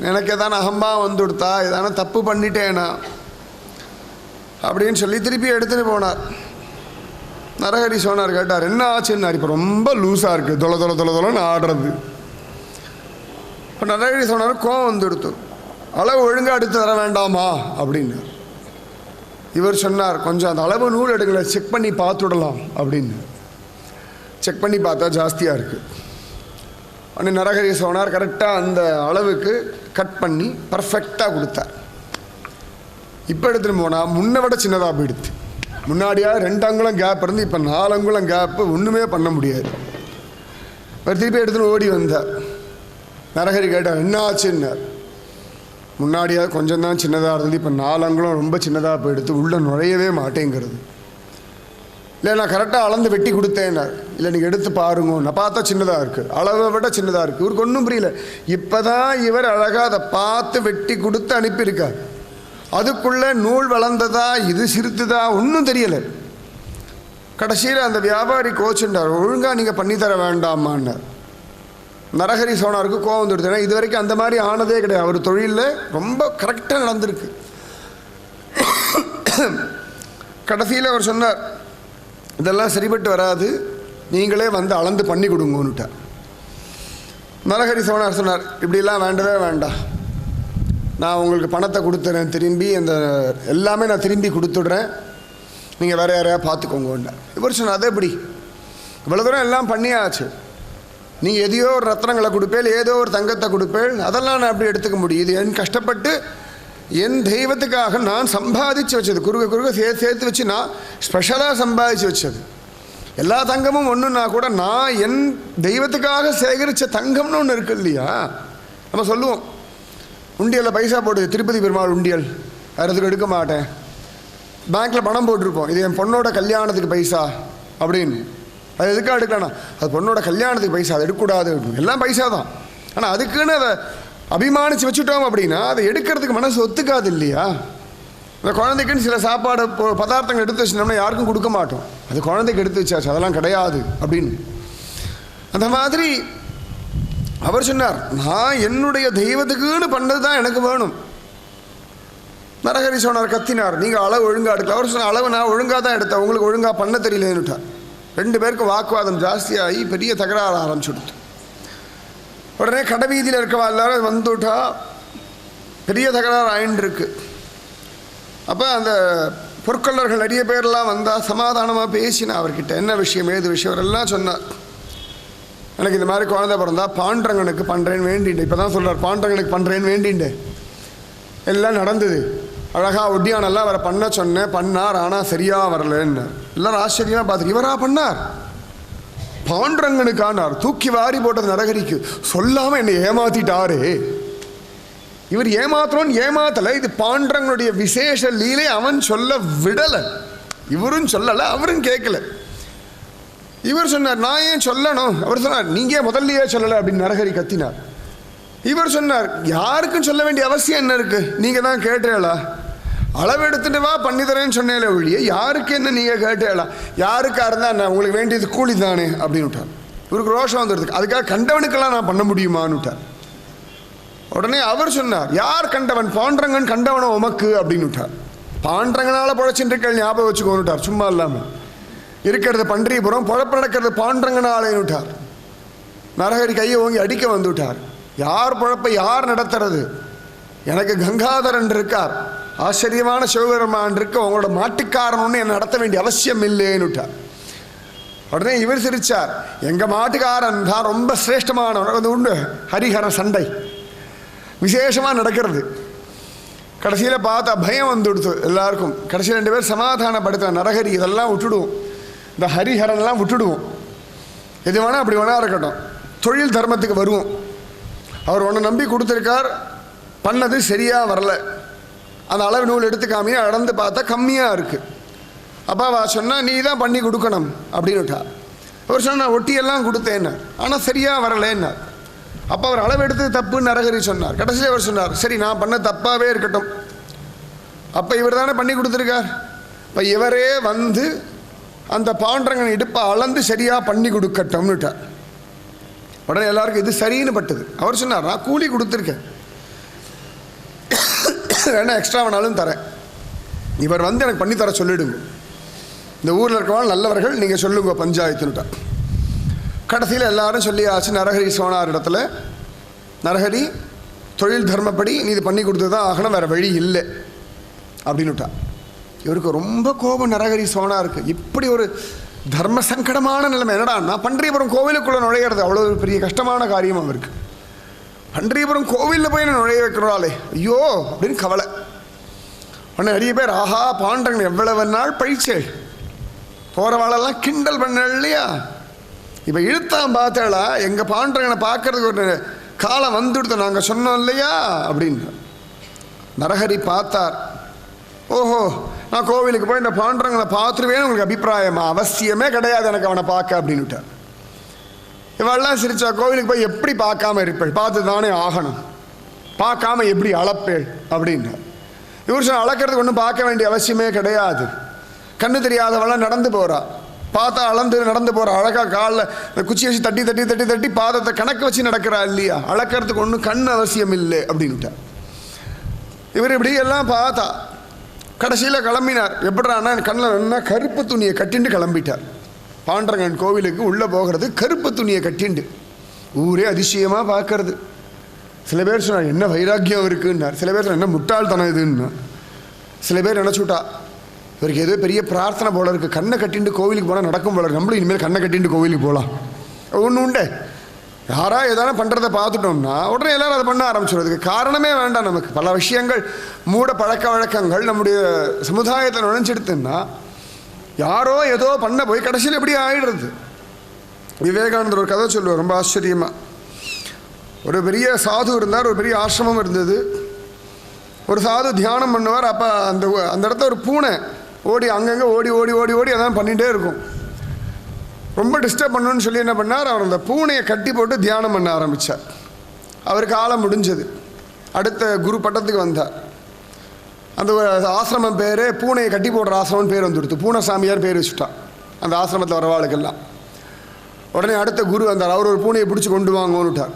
எனக்கு எதான அகம்பா வந்து கொடுத்தா, எதான தப்பு பண்ணிட்டேனா அப்படின்னு சொல்லி திருப்பி எடுத்துகிட்டு போனார். நரஹரி சோனார் கேட்டார், என்ன ஆச்சுன்னார். இப்போ ரொம்ப லூஸாக இருக்குது, தொலைன்னு ஆடுறது. இப்போ நரஹரி சோனார் கோவம் வந்து எடுத்து, அளவு ஒழுங்காக எடுத்து தர வேண்டாமா அப்படின்னார். இவர் சொன்னார், கொஞ்சம் அந்த அளவு நூல் எடுங்களை செக் பண்ணி பார்த்துடலாம் அப்படின்னு. செக் பண்ணி பார்த்தா ஜாஸ்தியாக இருக்குது. உடனே நரஹரி சோனார் கரெக்டாக அந்த அளவுக்கு கட் பண்ணி பர்ஃபெக்டாக கொடுத்தார். இப்போ எடுத்துகிட்டு போனால் முன்னை விட சின்னதாக போயிடுது. முன்னாடியாக 2 அங்குலம் கேப் இருந்து இப்போ 4 அங்குலம் கேப்பு, ஒன்றுமே பண்ண முடியாது. அவர் திருப்பி எடுத்துன்னு ஓடி வந்தார். நரஹரி கேட்டார், என்ன ஆச்சுன்னார். முன்னாடியாக கொஞ்சம் தான் சின்னதாக இருந்தது, இப்போ 4 அங்குலம் ரொம்ப சின்னதாக போயிடுத்து, உள்ளே நுழையவே மாட்டேங்கிறது. இல்லை நான் கரெக்டாக அளந்து வெட்டி கொடுத்தேன்னார். இல்லை நீங்கள் எடுத்து பாருங்க, நான் பார்த்தா சின்னதாக இருக்குது, அளவை விட சின்னதாக இருக்குது. இவருக்கு ஒன்றும் புரியல. இப்போ தான் இவர் அழகாக அதை பார்த்து வெட்டி கொடுத்து அனுப்பியிருக்கார். அதுக்குள்ளே நூல் வளர்ந்ததா இது சிறுத்துதா ஒன்றும் தெரியலை. கடைசியில் அந்த வியாபாரி கோச்சுட்டார், ஒழுங்காக நீங்கள் பண்ணித்தர வேண்டாமான்னார். நரஹரி சோனாருக்கு கோவம் வந்துடுது. ஏன்னா இது வரைக்கும் அந்த மாதிரி ஆனதே கிடையாது. அவர் தொழிலில் ரொம்ப கரெக்டாக நடந்திருக்கு. கடைசியில் அவர் சொன்னார், இதெல்லாம் சரிபட்டு வராது, நீங்களே வந்து அளந்து பண்ணி கொடுங்கன்னுட்டார். நரஹரி சோனார் சொன்னார், இப்படிலாம் வேண்டவே வேண்டாம், நான் உங்களுக்கு பணத்தை கொடுத்துறேன், திரும்பி அந்த எல்லாமே நான் திரும்பி கொடுத்துடுறேன், நீங்கள் வேறு யாரையா பார்த்துக்கோங்கன்னார். இவர் சொன்னார், அதே எப்படி, இவ்வளோ தூரம் எல்லாம் பண்ணியாச்சு, நீங்கள் எதையோ ஒரு ரத்னங்களை கொடுப்பேன், ஏதோ ஒரு தங்கத்தை கொடுப்பேன், அதெல்லாம் நான் அப்படி எடுத்துக்க முடியும். இது என் கஷ்டப்பட்டு என் தெய்வத்துக்காக நான் சம்பாதிச்சு வச்சது, குறுக சேர்த்து வச்சு நான் ஸ்பெஷலாக சம்பாதிச்சு வச்சது. எல்லா தங்கமும் ஒன்றுன்னா கூட நான் என் தெய்வத்துக்காக சேகரித்த தங்கம்னு ஒன்று இருக்கு இல்லையா. நம்ம சொல்லுவோம், உண்டியலில் பைசா போடுது, திருப்பதி பெருமாள் உண்டியல், வேறு எதுக்கு எடுக்க மாட்டேன். பேங்க்கில் பணம் போட்டிருப்போம், இது என் பொண்ணோட கல்யாணத்துக்கு பைசா அப்படின்னு. அது எதுக்காக எடுக்கலாம், அது பொண்ணோட கல்யாணத்துக்கு பைசா, அது எடுக்கக்கூடாது, எல்லாம் பைசா தான். ஆனால் அதுக்குன்னு அதை அபிமானித்து வச்சுட்டோம் அப்படின்னா அதை எடுக்கிறதுக்கு மனசு ஒத்துக்காது இல்லையா. அந்த குழந்தைக்குன்னு சில சாப்பாடு பதார்த்தங்கள் எடுத்து வச்சுட்டோம்னா யாருக்கும் கொடுக்க மாட்டோம், அது குழந்தைக்கு எடுத்து வச்சாச்சு, அதெல்லாம் கிடையாது அப்படின்னு. அந்த மாதிரி அவர் சொன்னார், நான் என்னுடைய தெய்வத்துக்குன்னு பண்ணது தான் எனக்கு வேணும். நரஹரி சோனார் கத்தினார், நீங்கள் அளவு ஒழுங்காக எடுக்கல. அவர் சொன்ன, அளவு நான் ஒழுங்காக தான் எடுத்தேன், உங்களுக்கு ஒழுங்காக பண்ண தெரியலன்னுட்டார். 2 பேருக்கும் வாக்குவாதம் ஜாஸ்தியாகி பெரிய தகராறு ஆரம்பிச்சுடுது. உடனே கடைவீதியில் இருக்கவா எல்லாரும் வந்துவிட்டா பெரிய தகராறு ஆயின்னு இருக்கு. அப்போ அந்த பொற்கொள்ளர்கள் நிறைய பேர்லாம் வந்தால் சமாதானமாக பேசினா அவர்கிட்ட என்ன விஷயம் ஏது விஷயம் அவரெல்லாம் சொன்னார். எனக்கு இந்த மாதிரி குழந்தை பிறந்தா பாண்டரங்கனுக்கு பண்ணுறேன்னு வேண்டிண்டேன். இப்போ தான் சொல்கிறார், பாண்டரங்கனுக்கு பண்ணுறேன்னு வேண்டிண்டேன், எல்லாம் நடந்தது, அழகாக ஒட்டியானெல்லாம் அவரை பண்ண சொன்னேன், பண்ணார், ஆனால் சரியாக வரலன்னு எல்லாரும் ஆச்சரியமாக பார்த்துட்டு, இவரா பண்ணார், பாண்டரங்கனுக்கானார், தூக்கி வாரி போட்டது நரஹரிக்கு, சொல்லாமல் என்னை ஏமாத்திட்டாரே. இவர் ஏமாத்துறோன்னு ஏமாத்தலை, இது பாண்டரங்கனுடைய விசேஷ லீலை, அவன் சொல்ல விடலை, இவரும் சொல்லலை, அவரும் கேட்கல. இவர் சொன்னார், நான் ஏன் சொல்லணும். அவர் சொன்னார், நீங்கள் முதல்லையே சொல்லலை அப்படின்னு நரஹரி கத்தினார். இவர் சொன்னார், யாருக்கும் சொல்ல வேண்டிய அவசியம் என்ன இருக்குது, நீங்கள் தான் கேட்டேளா, அளவு எடுத்துட்டு வா பண்ணித்தரேன்னு சொன்னேல ஒழிய யாருக்கு என்ன நீங்கள் கேட்டேளா, யாருக்காக இருந்தால் என்ன, உங்களுக்கு வேண்டியது கூலி தானே அப்படின்னு விட்டார். இவருக்கு ரோஷம் வந்துடுது, அதுக்காக கண்டவனுக்கெல்லாம் நான் பண்ண முடியுமான்னு விட்டார். உடனே அவர் சொன்னார், யார் கண்டவன், பாண்டரங்கன் கண்டவனோ உமக்கு அப்படின்னு விட்டார். பாண்டரங்கனால் பொழைச்சின்றிருக்க ஞாபகம் வச்சுக்கோன்னு விட்டார். சும்மா இல்லாமல் இருக்கிறது பன்றிபுரம், பொழப்பு நடக்கிறது பாண்டரங்கனாலேன்னு விட்டார். நரஹரி கையை ஓங்கி அடிக்க வந்து விட்டார். யார் பொழப்பை யார் நடத்துறது, எனக்கு கங்காதரன் இருக்கார், ஆச்சரியமான சிவபெருமான் இருக்க, உங்களோட மாட்டுக்காரன் ஒன்று என்னை நடத்த வேண்டிய அவசியம் இல்லைன்னு விட்டார். உடனே இவர் சிரிச்சார், எங்கள் மாட்டுக்காரன் தான் ரொம்ப சிரேஷ்டமானவன். அது உண்டு, ஹரிஹர சண்டை விசேஷமாக நடக்கிறது. கடைசியில் பார்த்தா பயம் வந்துடுத்து எல்லாருக்கும். கடைசியில் 2 பேர் சமாதானப்படுத்த, நரஹரி இதெல்லாம் விட்டுடுவோம், இந்த ஹரிஹரன்லாம் விட்டுடுவோம், எது வேணால் அப்படி வேணா இருக்கட்டும், தொழில் தர்மத்துக்கு வருவோம். அவர் ஒன்று நம்பி கொடுத்துருக்கார், பண்ணது சரியாக வரல, அந்த அளவு நூல் எடுத்துக்காமையே அளந்து பார்த்தா கம்மியாக இருக்குது. அப்போ அவள் சொன்னால் நீ தான் பண்ணி கொடுக்கணும் அப்படின்னு விட்டார். அவர் சொன்னால் நான் ஒட்டியெல்லாம் கொடுத்தேன்னார், ஆனால் சரியாக வரலேன்னார். அப்போ அவர் அளவு எடுத்தது தப்புன்னு நரஹரி சொன்னார். கடைசியில் அவர் சொன்னார், சரி நான் பண்ண தப்பாகவே இருக்கட்டும், அப்போ இவர் தானே பண்ணி கொடுத்துருக்கார், இப்போ இவரே வந்து அந்த பாண்டரங்கன் இடுப்பை அளந்து சரியாக பண்ணி கொடுக்கட்டும்னுட்டார். உடனே எல்லாருக்கும் இது சரின்னு பட்டது. அவர் சொன்னார், நான் கூலி கொடுத்துருக்கேன், வேணா எக்ஸ்ட்ரா வேணாலும் தரேன், இவர் வந்து எனக்கு பண்ணித்தர சொல்லிடுங்க, இந்த ஊரில் இருக்கவாள் நல்லவர்கள், நீங்கள் சொல்லுங்க பஞ்சாயத்துன்னுட்டார். கடைசியில் எல்லாரும் சொல்லியாச்சு நரஹரி சோனார் இடத்துல, நரஹரி தொழில் தர்மப்படி நீ இது பண்ணி கொடுத்து தான் ஆகணும், வேறு வழி இல்லை அப்படின்னுட்டா. இவருக்கு ரொம்ப கோபம் நரஹரி சோனாருக்கு. இப்படி ஒரு தர்ம சங்கடமான நிலைமை. என்னடான்னா பன்றியபுரம் கோவிலுக்குள்ளே நுழையிறது அவ்வளோ ஒரு பெரிய கஷ்டமான காரியம் அவருக்கு. பன்றியபுரம் கோவிலில் போய் நுழைய வைக்கிறாளே ஐயோ அப்படின்னு கவலை. உடனே நிறைய பேர் ஆஹா பாண்டரங்கன் எவ்வளவு நாள் பழிச்சேள், போகிறவாளெல்லாம் கிண்டல் பண்ண இல்லையா, இப்போ இழுத்தான் பார்த்தாளா எங்கள் பாண்டரங்கனை பார்க்கறதுக்கு ஒரு காலம் வந்துடுத்து நாங்கள் சொன்னோம் இல்லையா அப்படின்னு. நரஹரி பார்த்தார். ஓஹோ நான் கோவிலுக்கு போய் இந்த பாண்டரங்கனை பார்த்துருவேன்னு உங்களுக்கு அபிப்பிராயமா? அவசியமே கிடையாது எனக்கு அவனை பார்க்க அப்படின்னுட்டார். இவெல்லாம் சிரிச்சா கோவிலுக்கு போய் எப்படி பார்க்காம இருப்பேள், பார்த்து தானே ஆகணும், பார்க்காம எப்படி அளப்பேள் அப்படின்னார். இவர் சொன்ன அளக்கிறதுக்கு ஒன்றும் பார்க்க வேண்டிய அவசியமே கிடையாது. கண்ணு தெரியாதவெல்லாம் நடந்து போகிறா, பார்த்தா அளந்து நடந்து போகிறா, அழகாக காலில் குச்சி வச்சு தட்டி தட்டி தட்டி தட்டி பாதத்தை கணக்கு வச்சு நடக்கிறா இல்லையா, அளக்கிறதுக்கு ஒன்றும் கண் அவசியம் இல்லை அப்படின்ட்டார். இவர் இப்படி எல்லாம் பார்த்தா கடைசியில் கிளம்பினார். எப்படிறான்னா கண்ணில் நல்லா கருப்பு துணியை கட்டிண்டு கிளம்பிட்டார். பாண்டரங்கன் கோவிலுக்கு உள்ளே போகிறது கருப்பு துணியை கட்டிண்டு. ஊரே அதிசயமாக பார்க்கறது. சில பேர் சொன்னார் என்ன வைராக்கியம் இருக்குன்னார். சில பேர் சொன்ன என்ன முட்டாள்தனம் இதுன்னா. சில பேர் நினச்சுட்டா இவருக்கு ஏதோ பெரிய பிரார்த்தனை போல இருக்குது, கண்ணை கட்டிண்டு கோவிலுக்கு போனால் நடக்கும் போல, நம்மளும் இனிமேல் கண்ணை கட்டிண்டு கோவிலுக்கு போகலாம். ஒன்று உண்டு, யாராக எதான பண்ணுறதை பார்த்துட்டோம்னா உடனே எல்லோரும் அதை பண்ண ஆரம்பிச்சுடுறதுக்கு காரணமே வேண்டாம். நமக்கு பல விஷயங்கள் மூட பழக்க வழக்கங்கள் நம்முடைய சமுதாயத்தில் நுழைஞ்செடுத்துன்னா யாரோ ஏதோ பண்ண போய் கடைசியில் எப்படி ஆகிடுறது. விவேகானந்தர் ஒரு கதை சொல்லுவார் ரொம்ப ஆச்சரியமாக. ஒரு பெரிய சாது இருந்தார், ஒரு பெரிய ஆசிரமம் இருந்தது. ஒரு சாது தியானம் பண்ணுவார். அப்போ அந்த இடத்த ஒரு பூனை ஓடி அங்கங்கே ஓடி ஓடி ஓடி ஓடி அதான் பண்ணிகிட்டே இருக்கும். ரொம்ப டிஸ்டர்ப் பண்ணணும்னு சொல்லி என்ன பண்ணார், அவர் அந்த பூனையை கட்டி போட்டு தியானம் பண்ண ஆரம்பித்தார். அவருக்கு காலம் முடிஞ்சது. அடுத்த குரு பட்டத்துக்கு வந்தார். அந்த ஆசிரமம் பேர் பூனையை கட்டி போடுற ஆசிரமம்னு பேர் வந்துடுத்து. பூனைசாமியார் பேர் வச்சுட்டான் அந்த ஆசிரமத்தில் வரவாளுக்கெல்லாம். உடனே அடுத்த குரு வந்தார். அவர் ஒரு பூனையை பிடிச்சி கொண்டு வாங்கன்னுட்டார்.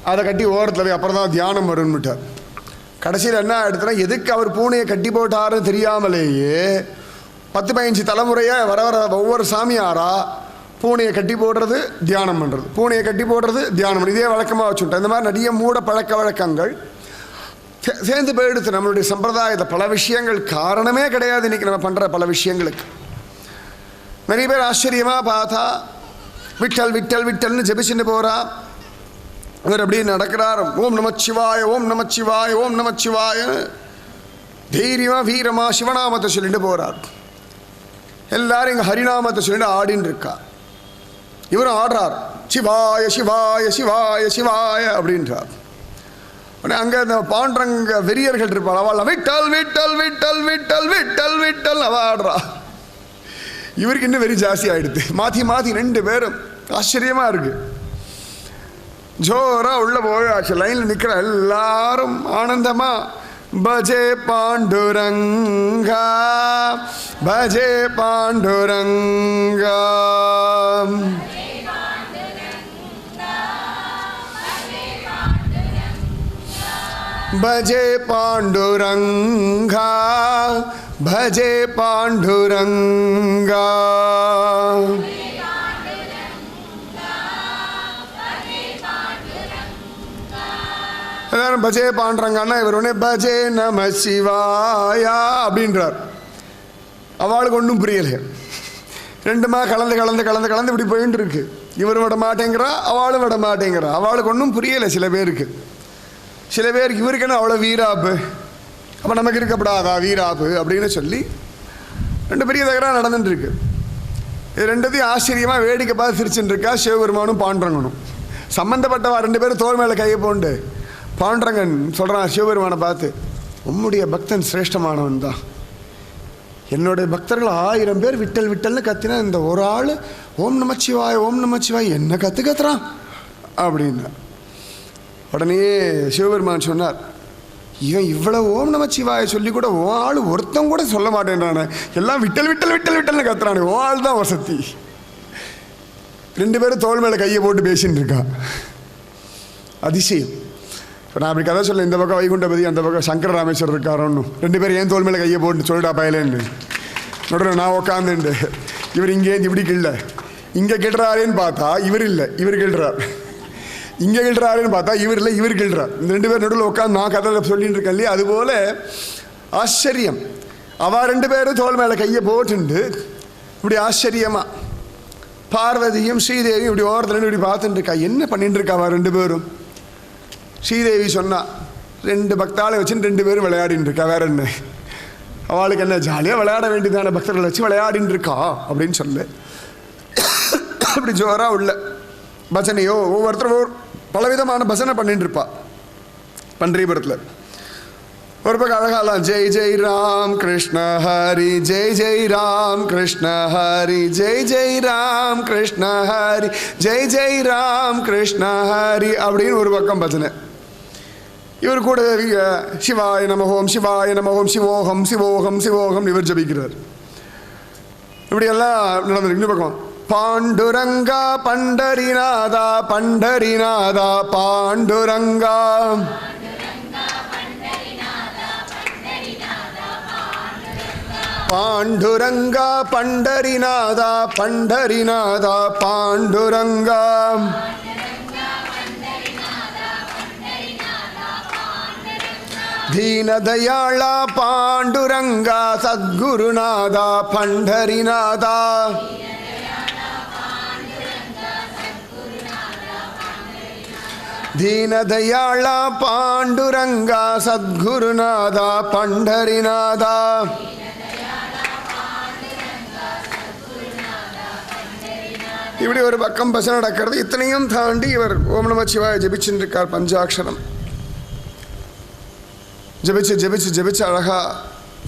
அதை கட்டி ஓரத்தில் போய் அப்புறம் தான் தியானம் வரும்னுட்டார். கடைசியில் என்ன ஆகிடுதுன்னா எதுக்கு அவர் பூனையை கட்டி போட்டாருன்னு தெரியாமலேயே 10-15 தலைமுறையாக வர வர ஒவ்வொரு சாமியாரா பூனையை கட்டி போடுறது தியானம் பண்ணுறது, பூனையை கட்டி போடுறது தியானம் பண்ணுறது, இதே வழக்கமாக வச்சுட்டேன். இந்த மாதிரி நிறைய மூட பழக்க வழக்கங்கள் சேர்ந்து போயிடுத்து நம்மளுடைய சம்பிரதாயத்தை. பல விஷயங்கள் காரணமே கிடையாது இன்றைக்கி நம்ம பண்ணுற பல விஷயங்களுக்கு. நிறைய பேர் ஆச்சரியமாக பார்த்தா விட்டல் விட்டல் விட்டல்னு ஜெபிச்சுட்டு போகிறா. அவர் அப்படியே நடக்கிறார். ஓம் நமச்சிவாய ஓம் நமச்சிவாய ஓம் நமச்சிவாய தைரியமாக வீரமாக சிவநாமத்தை சொல்லிட்டு போகிறார். எல்லாரும் இங்கே ஹரிநாமத்தை சொல்லிட்டு ஆடின்னு இருக்கா. இவரும் ஆடுறார். சிவாய சிவாய சிவாய சிவாய அப்படின்றார். உடனே அங்கே இந்த பாண்டரங்க வெறியர்கள் இருப்பாள். அவள் விட்டல் விட்டல் விட்டல் விட்டல் விட்டல் விட்டல் அவள் ஆடுறா. இவருக்கு இன்னும் வெறி ஜாஸ்தி ஆகிடுது. மாற்றி மாற்றி 2 பேரும் ஆச்சரியமாக இருக்குது. ஜோராக உள்ள போயாச்சு. லைனில் நிற்கிற எல்லாரும் ஆனந்தமாக பஜே பாண்டுரங்கா பஜே பாண்டுரங்கா. பஜே பாண்டுரங்கா பஜே பாண்டுரங்கா. எல்லாரும் பஜே பாண்டுரங்கன்னா இவர் உடனே பஜே நம சிவாயா அப்படின்றார். அவளுக்கு ஒன்றும் புரியலை. 2மா கலந்து கலந்து கலந்து கலந்து இப்படி போயிட்டு இருக்கு. இவரும் விட மாட்டேங்கிறா, அவளும் விட மாட்டேங்கிறா. அவளுக்கு ஒன்றும் புரியலை. சில பேருக்கு இவருக்கு என்ன அவ்வளோ வீராப்பு, அப்போ நமக்கு இருக்கப்படாதா வீராப்பு அப்படின்னு சொல்லி 2 பெரிய தகராறு நடந்துட்டுருக்கு. இது 2த்தையும் ஆச்சரியமாக வேடிக்கை பார்த்து சிரிச்சுட்டு இருக்கா சிவபெருமானும் பாண்டரங்கனும். சம்மந்தப்பட்டவா 2 பேரும் தோல் மேலே கையை போண்டு பாண்டரங்கன் சொல்கிறான் சிவபெருமானை பார்த்து, உம்முடைய பக்தன் சிரேஷ்டமானவன் தான். என்னுடைய பக்தர்கள் 1000 பேர் விட்டல் விட்டல்னு கத்தினா இந்த ஒரு ஆள் ஓம் நமச்சிவாய் ஓம் நமச்சிவாய் என்ன கத்துறான் அப்படின்னா. உடனே சிவபெருமான் சொன்னார், இவன் இவ்வளோ ஓம் நமச்சிவாய சொல்லி கூட ஓ ஆள் ஒருத்தன் கூட சொல்ல மாட்டேன்றானே, எல்லாம் விட்டல் விட்டல் விட்டல் விட்டல்னு கத்துறானே, ஓ ஆள் தான் வசதி. 2 பேரும் தோல் மேலே கையை போட்டு பேசின்னு இருக்கா. அதிசயம். இப்போ நான் அப்படி கதை சொல்ல, இந்த பக்கம் வைகுண்டபதி அந்த பக்கம் சங்கர ராமேஸ்வரர் இருக்காரோன்னு 2 பேரும் ஏன் தோல் மேலே கையை போட்டு சொல்லிட்டா பயலேன்னு நடுற நான் உக்காந்துண்டு. இவர் இங்கேருந்து இப்படி கிள்ள இங்கே கிள்றாருன்னு பார்த்தா இவர் இல்லை, இவர் கிள்றார். இங்கே கிள்றாருன்னு பார்த்தா இவர் இல்லை, இவர் கிள்றார். இந்த 2 பேர் நடுவில் உட்காந்து நான் கதை சொல்லிட்டு இருக்கேன் இல்லையா. அதுபோல் ஆச்சரியம். அவ 2 பேரும் தோல் மேலே கையை போட்டுண்டு இப்படி ஆச்சரியமா பார்வதியும் ஸ்ரீதேவியும் இப்படி ஓரத்தில் இப்படி பார்த்துட்டு இருக்கா. என்ன பண்ணிட்டு இருக்கா அவ 2 பேரும்? ஸ்ரீதேவி சொன்னா 2 பக்தாளை வச்சுன்னு 2 பேரும் விளையாடின்னு இருக்கா. வேற என்ன, அவளுக்கு என்ன ஜாலியாக விளையாட வேண்டியதான பக்தர்களை வச்சு விளையாடின்னு இருக்கா அப்படின்னு சொல்லு. அப்படி ஜோரா உள்ள பஜனையோ ஒவ்வொருத்தரும் பலவிதமான பஜனை பண்ணிட்டு இருப்பா. பன்றிபுரத்தில் ஒரு பக்கம் அழகாலாம் ஜெய் ஜெய் ராம் கிருஷ்ண ஹரி, ஜெய் ஜெய் ராம் கிருஷ்ண ஹரி, ஜெய் ஜெய் ராம் கிருஷ்ண ஹரி, ஜெய் ஜெய் ராம் கிருஷ்ண ஹரி அப்படின்னு ஒரு பக்கம் பஜனை. இவர் கூட சிவாய நமஹோம் சிவாய நமஹோம் சிவோகம் சிவோகம் சிவோகம் இவர் ஜபிக்கிறார். இப்படியெல்லாம் நடந்து. இன்னும் பக்கம் பாண்டுரங்கா பண்டரிநாதா பண்டரிநாதா பாண்டுரங்கா, பாண்டுரங்கா பண்டரிநாதா பண்டரிநாதா பாண்டுரங்கா, தீனதயாளா பாண்டுரங்கா சத்குருநாதா பண்டரிநாதா, தீனதயாளா பாண்டுரங்கா சத்குருநாதா பண்டரிநாதா. இப்படி ஒரு பக்கம் பசங்க நடக்கிறது. இத்தனையும் தாண்டி இவர் ஓம் நம சிவாய ஜபிச்சுட்டு இருக்கார். பஞ்சாட்சரம் ஜபிச்சு ஜபிச்சு ஜபிச்சு அழகா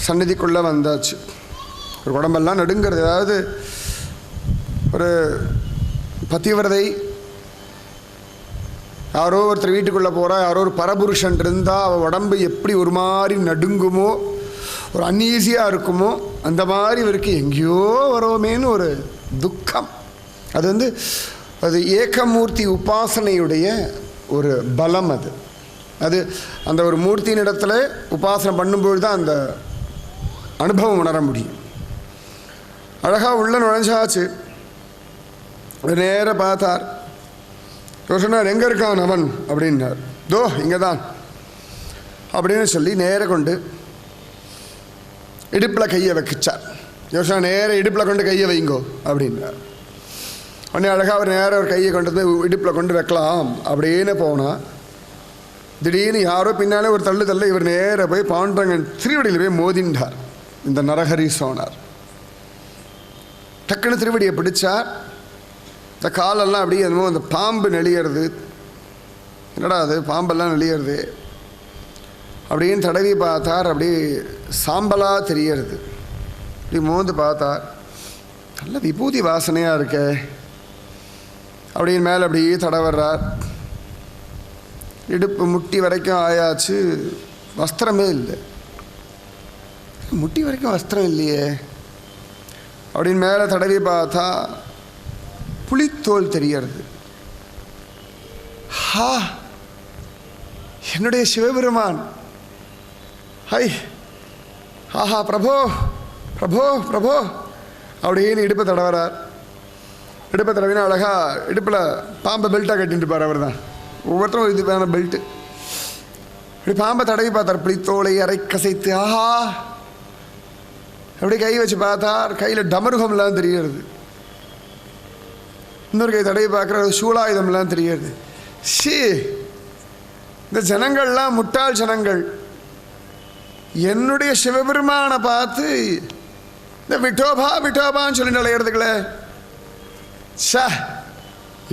சந்நிதிக்குள்ளே வந்தாச்சு. ஒரு உடம்பெல்லாம் நடுங்கிறது. அதாவது ஒரு பதிவிரதை யாரோ ஒருத்தர் வீட்டுக்குள்ளே போகிறா, யாரோ ஒரு பரபுருஷன் இருந்தால் அவள் உடம்பு எப்படி ஒரு மாதிரி நடுங்குமோ, ஒரு அன்ஈஸியாக இருக்குமோ, அந்த மாதிரி இவருக்கு எங்கேயோ வரோமேன்னு ஒரு துக்கம். அது அது ஏகமூர்த்தி உபாசனையுடைய ஒரு பலம். அது அந்த ஒரு மூர்த்தியின் இடத்துல உபாசனை பண்ணும்போது தான் அந்த அனுபவம் உணர முடியும். அழகாக உள்ள நுழைஞ்சாச்சு. நேராக பார்த்தார். இவர் சொன்னார், எங்கே இருக்கான் அவன் அப்படின்னார். தோ இங்கே தான் அப்படின்னு சொல்லி நேர கொண்டு இடுப்பில் கையை வைக்கிச்சார். இவர் சொன்னார், நேர இடுப்பில் கொண்டு கையை வைங்கோ அப்படின்னார். உடனே அழகாக அவர் நேரம் ஒரு கையை கொண்டு வந்து இடுப்பில் கொண்டு வைக்கலாம் அப்படின்னு போனால், திடீர்னு யாரோ பின்னாலே ஒரு தள்ளு இவர் நேராக போய் பாண்டரங்கன் திருவடியில் போய் மோதின்றார். இந்த நரஹரி சோனார் டக்குன்னு திருவடியை பிடிச்சார். இந்த காலெல்லாம் அப்படியே என்னமோ அந்த பாம்பு நெளியறது, என்னடா அது பாம்பெல்லாம் நெளியறது அப்படின்னு தடவி பார்த்தார். அப்படியே சாம்பலாக தெரியறது. இப்படி மோந்து பார்த்தார். நல்ல விபூதி வாசனையாக இருக்கே அப்படின்னு மேலே அப்படியே தடவர்றார். இடுப்பு முட்டி வரைக்கும் ஆயாச்சு. வஸ்திரமே இல்லை. முட்டி வரைக்கும் வஸ்திரம் இல்லையே அப்படின்னு மேலே தடவி பார்த்தா புலித்தோல் தெரியறது. ஹா, என்னுடைய சிவபெருமான்! ஹை, ஆஹா, பிரபோ பிரபோ பிரபோ அப்படின்னு இடுப்பை தடவறார். இடுப்பை தடவினா அழகா இடுப்பில் பாம்பை பெல்ட்டாக கட்டிட்டு இருப்பார். அவர் தான் ஒவ்வொருத்தரும் இது வேணாம் பெல்ட்டு. இப்படி பாம்பை தடவி பார்த்தார். புலித்தோலை அரை கசைத்து, ஆஹா அப்படி கை வச்சு பார்த்தார். கையில் டமருகம்லாம் தெரிகிறது. இன்னொரு கை தடவி பார்க்குற சூலாயுதம்லாம் தெரிகிறது. ஷீ, இந்த ஜனங்கள்லாம் முட்டாள் ஜனங்கள். என்னுடைய சிவபெருமானை பார்த்து இந்த விட்டோபா விட்டோபான்னு சொல்லிட்டு அலையிறதுக்குள்ள, ஷா,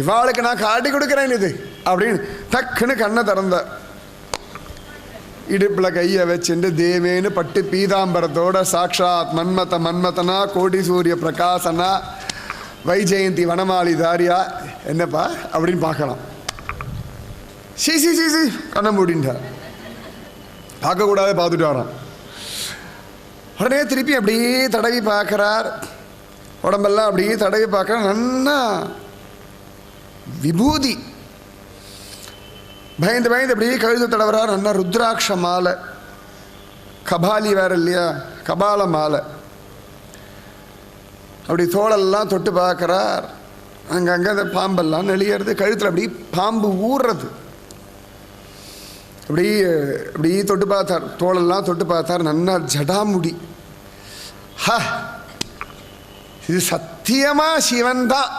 இவாளுக்கு நான் காட்டி கொடுக்குறேன் இது அப்படின்னு டக்குன்னு கண்ணை திறந்தார். இடுப்பில் கையை வச்சுட்டு தேவேன்னு பட்டு பீதாம்பரத்தோட சாக்ஷாத் மன்மதனா கோடி சூரிய பிரகாசனா வைஜெயந்தி வனமாளி தாரியா என்னப்பா அப்படின்னு பார்க்கலாம். சி சி சி சி கண்ணை மூடின்றார். பார்க்கக்கூடாது, பார்த்துட்டு வரான். உடனே திருப்பி அப்படியே தடவி பார்க்குறார். உடம்பெல்லாம் அப்படியே தடவி பார்க்குறார். நன்னா விபூதி பயந்து பயந்து அப்படியே கழுத்து தடவுறார். நல்லா ருத்ராட்ச மாலை, கபாலி வேற இல்லையா, கபால மாலை. அப்படி தோளெல்லாம் தொட்டு பார்க்குறார். அங்கங்கே அந்த பாம்பெல்லாம் நெளியறது. கழுத்தில் அப்படி பாம்பு ஊறுறது. அப்படி தொட்டு பார்த்தார். தோளெல்லாம் தொட்டு பார்த்தார். நன்னா ஜடாமுடி இது சத்தியமாக சிவன் தான்